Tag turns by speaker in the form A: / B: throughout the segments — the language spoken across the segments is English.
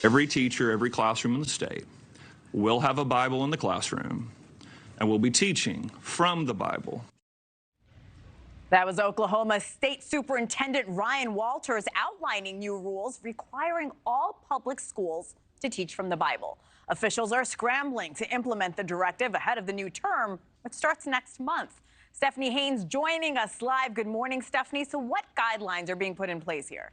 A: Every teacher, every classroom in the state will have a Bible in the classroom, and will be teaching from the Bible.
B: That was Oklahoma State Superintendent Ryan Walters outlining new rules requiring all public schools to teach from the Bible. Officials are scrambling to implement the directive ahead of the new term, which starts next month. Stephanie Haynes joining us live. Good morning, Stephanie. So what guidelines are being put in place here?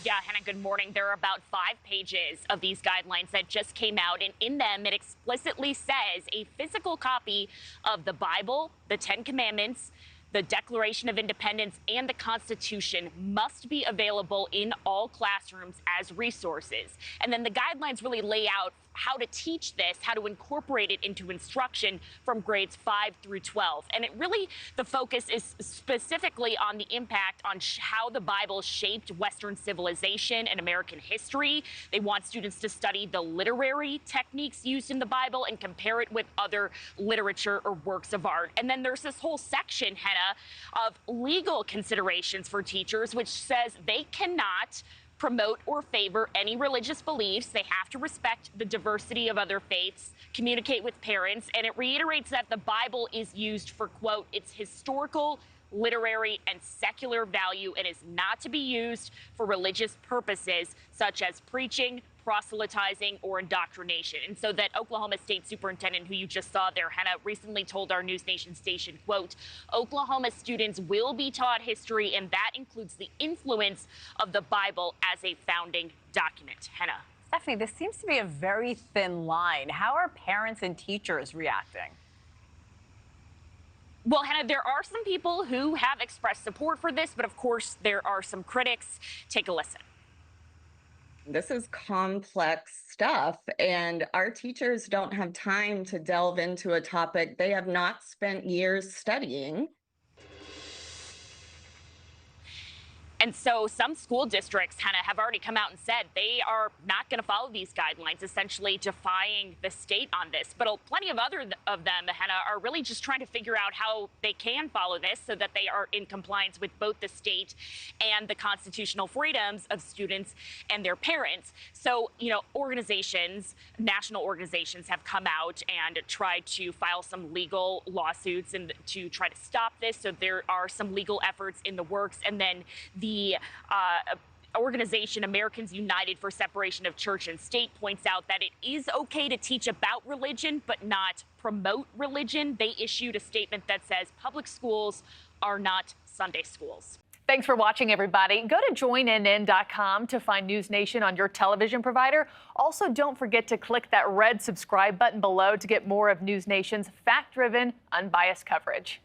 C: Yeah, Hannah, good morning. There are about 5 pages of these guidelines that just came out, and in them it explicitly says a physical copy of the Bible, the 10 Commandments, the Declaration of Independence, and the Constitution must be available in all classrooms as resources. And then the guidelines really lay out how to teach this, how to incorporate it into instruction from grades 5 through 12. And it really, the focus is specifically on the impact on how the Bible shaped Western civilization and American history. They want students to study the literary techniques used in the Bible and compare it with other literature or works of art. And then there's this whole section, Hannah, of legal considerations for teachers, which says they cannot promote or favor any religious beliefs. They have to respect the diversity of other faiths, communicate with parents, and it reiterates that the Bible is used for, quote, its historical, literary, and secular value and is not to be used for religious purposes such as preaching, proselytizing, or indoctrination. And so that Oklahoma State Superintendent, who you just saw there, Hannah, recently told our NewsNation station, quote, Oklahoma students will be taught history, and that includes the influence of the Bible as a founding document. Hannah.
B: Stephanie, this seems to be a very thin line. How are parents and teachers reacting?
C: Well, Hannah, there are some people who have expressed support for this, but of course there are some critics. Take a listen.
D: This is complex stuff, and our teachers don't have time to delve into a topic they have not spent years studying.
C: And so some school districts, Hannah, have already come out and said they are not going to follow these guidelines, essentially defying the state on this. But plenty of other of them, Hannah, are really just trying to figure out how they can follow this so that they are in compliance with both the state and the constitutional freedoms of students and their parents. So, you know, organizations, national organizations have come out and tried to file some legal lawsuits and to try to stop this. So there are some legal efforts in the works. And then the organization Americans United for Separation of Church and State points out that it is okay to teach about religion, but not promote religion. They issued a statement that says public schools are not Sunday schools.
E: Thanks for watching, everybody. Go to joinnn.com to find NewsNation on your television provider. Also, don't forget to click that red subscribe button below to get more of NewsNation's fact-driven, unbiased coverage.